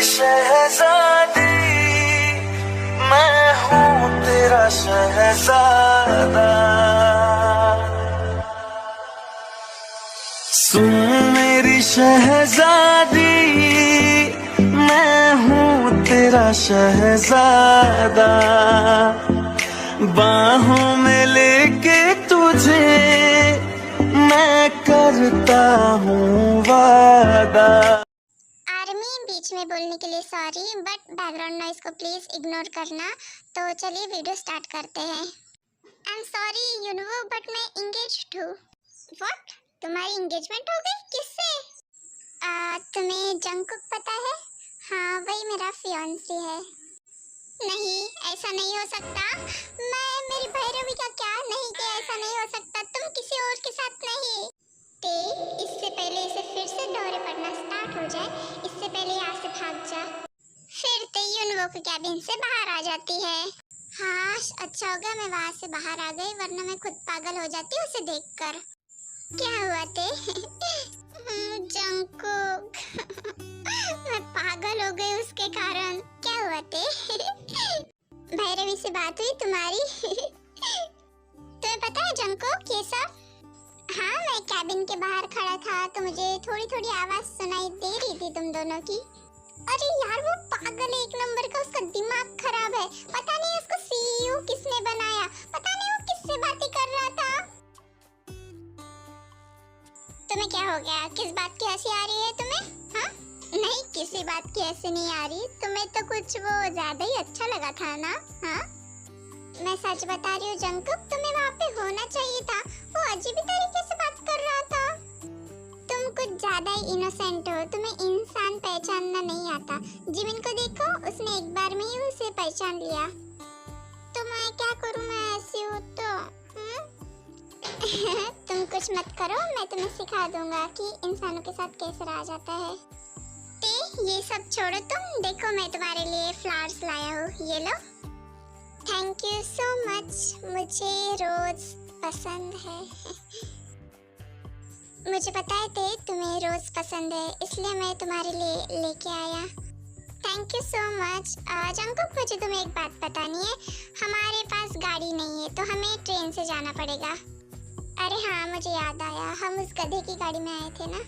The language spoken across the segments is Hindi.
शहजादी, मैं हूँ तेरा शहजादा। सुन मेरी शहजादी, मैं हूँ तेरा शहजादा। बाहों में लेके तुझे मैं करता हूँ वादा। आर्मी बीच में बोलने के लिए सॉरी, बट बैकग्राउंड नॉइज को प्लीज इग्नोर करना। तो चलिए वीडियो स्टार्ट करते हैं। आई am sorry you know, but मैं इंगेज्ड हूँ। व्हाट? तुम्हारी एंगेजमेंट हो गई? किससे? तुम्हें जंगकुक पता है? हाँ, वही मेरा फियांसी है। नहीं, ऐसा नहीं हो सकता। मैं मेरी भैरवी का क्या? नहीं कि ऐसा नहीं हो सकता। तुम किसी और के साथ नहीं। ते इससे पहले इसे फिर से दौरे पड़ना स्टार्ट हो जाए, इससे पहले यहाँ से भाग जा। फिर ते यूनवो के कैबिन से बाहर आ जाती है। हाँ, अच्छा हो गया मैं वहाँ से बाहर आ गई, वरना मैं खुद पागल हो जाती उसे देखकर। क्या हुआ ते? जंगकुक मैं पागल हो गई उसके कारण। क्या हुआ ते? भैरवी से बात हुई तुम्हारी? तुम्हें पता है जंगकुक ये सब? हाँ, मैं कैबिन के बाहर खड़ा था तो मुझे थोड़ी थोड़ी आवाज सुनाई दे रही थी तुम दोनों की। अरे यार, वो पागल है एक नंबर का, उसका दिमाग खराब है। पता नहीं उसको सीईओ किसने बनाया, पता नहीं वो किससे बातें कर रहा था। तुम्हें क्या हो गया? किस बात की हंसी आ रही है तुम्हें? हाँ? नहीं, किसी बात की हंसी नहीं आ रही। तुम्हें तो कुछ वो ज्यादा ही अच्छा लगा था ना? हाँ, मैं सच बता रही हूँ जंगकुक, तुम्हें वहाँ पे होना चाहिए था। वो अजीब ही तरीके से बात कर रहा था। तुम कुछ ज्यादा ही इनोसेंट हो, तुम्हें इंसान पहचानना नहीं आता। जिमिन को देखो, उसने एक बार में ही उसे पहचान लिया। तो मैं क्या करूँ? मैं ऐसी हूँ तो तुम कुछ मत करो, मैं तुम्हें सिखा दूंगा कि इंसानों के साथ कैसे रहा जाता है। ते ये सब छोड़ो तुम, देखो मैं तुम्हारे लिए फ्लावर्स लाया हूँ, ये लो। थैंक यू सो मच, मुझे रोज पसंद है। मुझे पता है ते तुम्हें रोज पसंद है, इसलिए मैं तुम्हारे लिए लेके आया। Thank you so much. Jungkook, मुझे तुम्हें एक बात बतानी है। हमारे पास गाड़ी नहीं है तो हमें ट्रेन से जाना पड़ेगा। अरे हाँ, मुझे याद आया, हम उस गधे की गाड़ी में आए थे ना।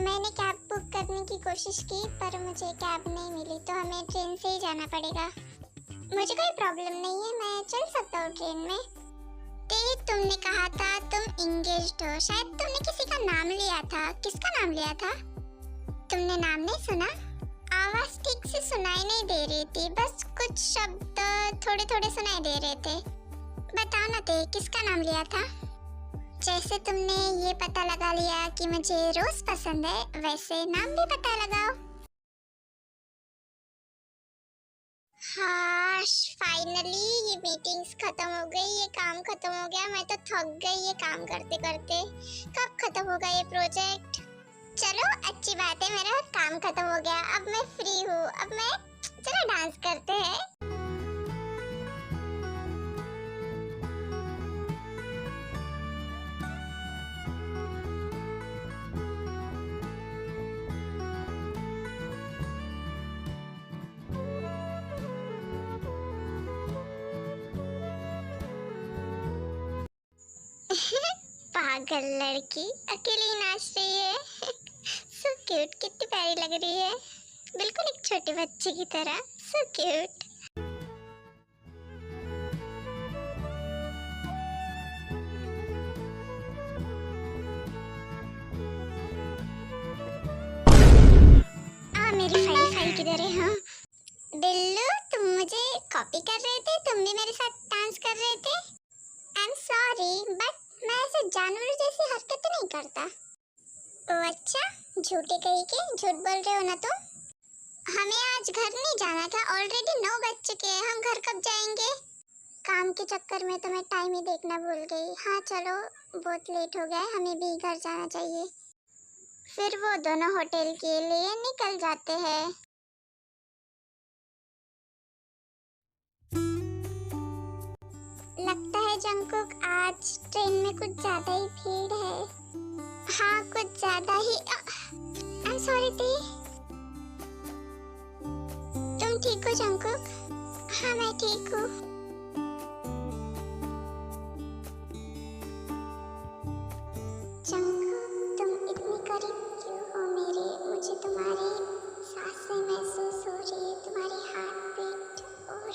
मैंने कैब बुक करने की कोशिश की पर मुझे कैब नहीं मिली, तो हमें ट्रेन से ही जाना पड़ेगा। मुझे कोई प्रॉब्लम नहीं है, मैं चल सकता हूँ ट्रेन में। ते तुमने कहा था तुम इंगेज्ड हो, शायद तुमने किसी का नाम लिया था। किसका नाम लिया था? तुमने नाम नहीं सुना? आवाज ठीक से सुनाई नहीं दे रही थी, बस कुछ शब्द थोड़े थोड़े सुनाई दे रहे थे। बताओ ना ते, किसका नाम लिया था? जैसे तुमने ये पता लगा लिया कि मुझे रोज पसंद है, वैसे नाम भी पता लगाओ। हाँ, फाइनली ये मीटिंग्स खत्म हो गई, ये काम खत्म हो गया। मैं तो थक गई ये काम करते करते। कब खत्म होगा ये प्रोजेक्ट? चलो अच्छी बात है, मेरा काम खत्म हो गया। अब मैं फ्री हूँ, अब मैं चलो डांस करते हैं। पागल लड़की अकेली नाच रही है। सो क्यूट, कितनी प्यारी लग रही है, बिल्कुल एक छोटे बच्चे की तरह। So cute. मेरी फाइल किधर है? हाँ बिल्लू, तुम मुझे कॉपी कर रहे थे, तुम भी मेरे साथ डांस कर रहे थे। आई एम सॉरी, बट मैं ऐसे जानवर जैसी हरकतें नहीं करता। ओ अच्छा, झूठे कहीं के, झूठ बोल रहे हो ना तुम? हमें आज घर नहीं जाना था, ऑलरेडी 9 बज चुके हैं, हम घर कब जाएंगे? काम के चक्कर में तो मैं टाइम ही देखना भूल गई। हाँ चलो, बहुत लेट हो गया है, हमें भी घर जाना चाहिए। फिर वो दोनों होटल के लिए निकल जाते हैं। लगता है जंगकुक आज ट्रेन में कुछ ज्यादा ही भीड़ है। हाँ, कुछ ज्यादा ही। आई एम सॉरी टी। ठीक हो जंकुक? हाँ मैं ठीक हूँ। जंकुक तुम इतनी करीब क्यों हो मेरे? मुझे तुम्हारी सांसें महसूस हो रही है, तुम्हारी हार्ट बीट और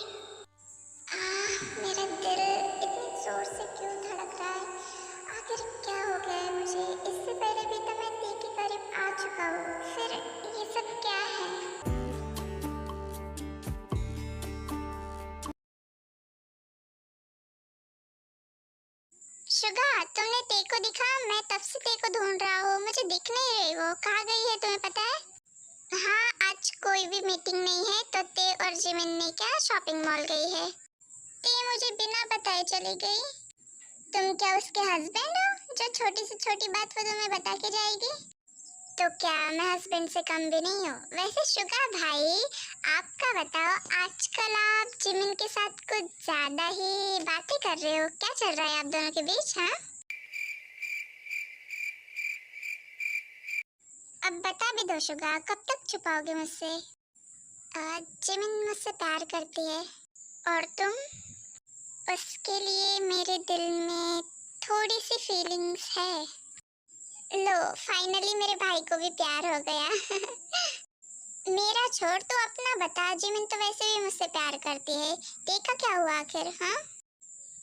मेरा दिल इतनी जोर से क्यों धड़क रहा है? आखिर क्या हो गया है मुझे? इससे पहले भी तो मैं ती के करीब आ चुका हूँ, फिर ये सब क्या है? शुगा तुमने ते को दिखा? मैं तब से ते को ढूंढ रहा हूँ, मुझे दिख नहीं रही। वो कहाँ गई है तुम्हें पता है? हाँ आज कोई भी मीटिंग नहीं है तो ते और जिमिन ने क्या शॉपिंग मॉल गई है। ते मुझे बिना बताए चली गई। तुम क्या उसके हस्बैंड हो जो छोटी से छोटी बात वो तुम्हें बता के जाएगी? तो क्या मैं हस्बैंड से कम भी नहीं हूँ? वैसे शुगा भाई आपका बताओ, आजकल आप जिमिन के साथ कुछ ज्यादा ही बातें कर रहे हो, क्या चल रहा है आप दोनों के बीच? हाँ अब बता भी दो शुगा, कब तक छुपाओगे मुझसे? जिमिन मुझसे प्यार करती है और तुम? उसके लिए मेरे दिल में थोड़ी सी फीलिंग्स है। लो फाइनली मेरे भाई को भी प्यार हो गया। मेरा छोड़ तो अपना बता, जिमिन तो वैसे भी मुझसे प्यार करती है, देखा क्या हुआ आखिर? हाँ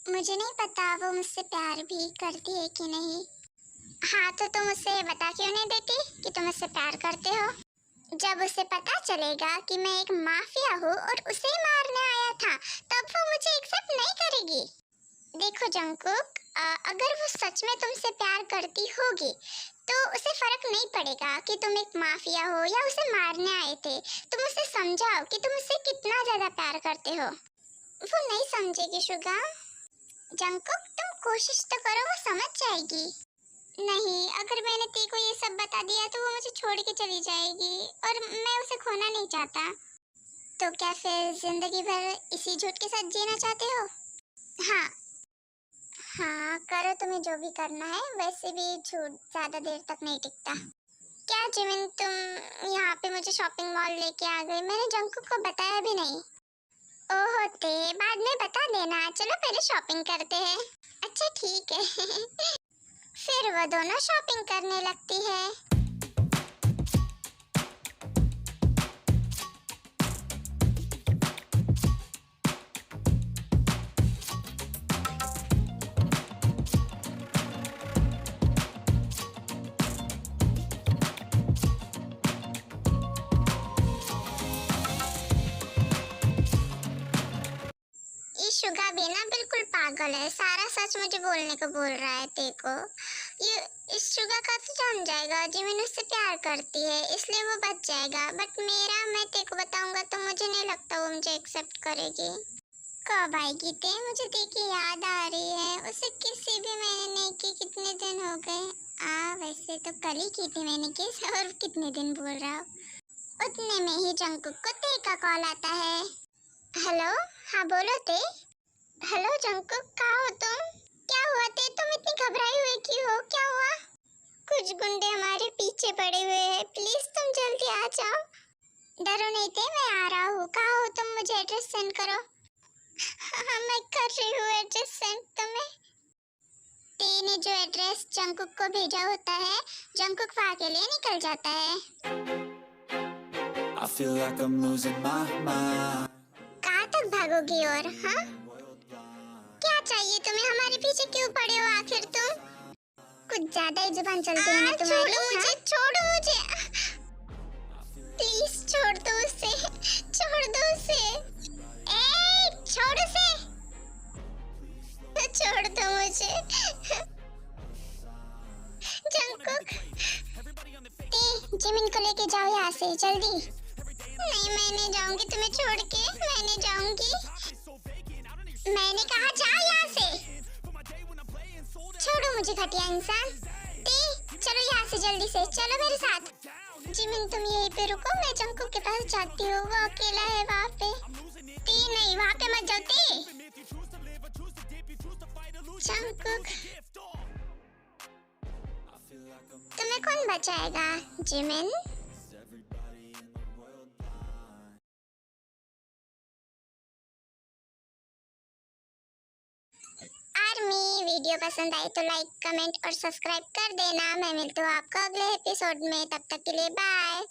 मुझे नहीं पता वो मुझसे प्यार भी करती है कि नहीं। हाँ तो तुम उसे बता क्यों नहीं देती कि तुम मुझसे प्यार करते हो? जब उसे पता चलेगा कि मैं एक माफिया हूँ और उसे मारने आया था, तब वो मुझे एक्सेप्ट नहीं करेगी। देखो जंकुक, अगर वो सच में तुमसे प्यार करती होगी तो उसे फर्क नहीं पड़ेगा कि तुम एक माफिया हो या उसे मारने आए थे। तुम उसे समझाओ कि तुम उससे कितना ज्यादा प्यार करते हो। वो नहीं समझेगी शुगा। जंकुक तुम कोशिश तो करो, वो समझ जाएगी। नहीं, अगर मैंने ती को ये सब बता दिया तो वो मुझे छोड़ के चली जाएगी और मैं उसे खोना नहीं चाहता। तो क्या फिर जिंदगी भर इसी झूठ के साथ जीना चाहते हो? हाँ हाँ करो तुम्हें जो भी करना है, वैसे भी झूठ ज्यादा देर तक नहीं टिकता। क्या जिमिन तुम यहाँ पे मुझे शॉपिंग मॉल लेके आ गई? मैंने जंकुक को बताया भी नहीं। ओहो ते बाद में बता देना, चलो पहले शॉपिंग करते हैं। अच्छा ठीक है। फिर वो दोनों शॉपिंग करने लगती है। शुगा भी ना बिल्कुल पागल है, सारा सच मुझे बोलने को बोल रहा है तेको। ये इस शुगा का तो जान जाएगा जिमिन उससे प्यार करती है, इसलिए वो बच जाएगा। बट मैं तेको बताऊंगा तो मुझे नहीं लगता वो मुझे एक्सेप्ट करेगी। कब आएगी ते? मुझे तेकी याद आ रही है, उसे किसी भी मैंने नहीं की, कितने दिन हो गए। वैसे तो कल ही की थी मैंने किस, और कितने दिन बोल रहा हूँ। उतने में ही जंकुक को ते का कॉल आता है। हेलो हाँ बोलो ते। हेलो जंकुक, कहाँ हो तुम? क्या हुआ ते? तुम इतनी घबराई हुई क्यों हो? क्या हुआ? कुछ गुंडे हमारे पीछे पड़े हुए हैं, प्लीज तुम जल्दी आ जाओ। डरो नहीं ते, मैं आ रहा हूँ। कहाँ हो तुम? मुझे एड्रेस सेंड करो। हाँ मैं कर रही हूँ एड्रेस सेंड तुम्हें। ते ने जो एड्रेस जंकुक को भेजा होता है, जंकुक वहाँ के लिए निकल जाता है। I feel like I'm losing my mind. कहाँ तक भागोगी और? हाँ क्या चाहिए तुम्हें? हमारे पीछे क्यों पड़े हो आखिर तुम? कुछ ज्यादा ही जुबान चलती है ना तुम्हारी। छोड़ो मुझे प्लीज, छोड़ दो उसे, छोड़ दो उसे। ए छोड़ उसे, छोड़ दो मुझे। जंकुक जिमिन को लेके जाओ यहाँ से जल्दी। नहीं मैं नहीं जाऊंगी तुम्हें छोड़ के, मैं नहीं जाऊंगी। मैंने कहा जाओ यहाँ से, छोड़ो मुझे घटिया इंसान। चलो यहाँ से जल्दी से, चलो मेरे साथ। जिमिन तुम यहीं पे रुको, मैं जंकुक के पास जाती हूँ, वो अकेला है वहाँ पे। नहीं वहाँ पे मत जाओ। जंकुक तुम्हें कौन बचाएगा? जिमिन वीडियो पसंद आई तो लाइक कमेंट और सब्सक्राइब कर देना। मैं मिलती हूँ आपको अगले एपिसोड में, तब तक के लिए बाय।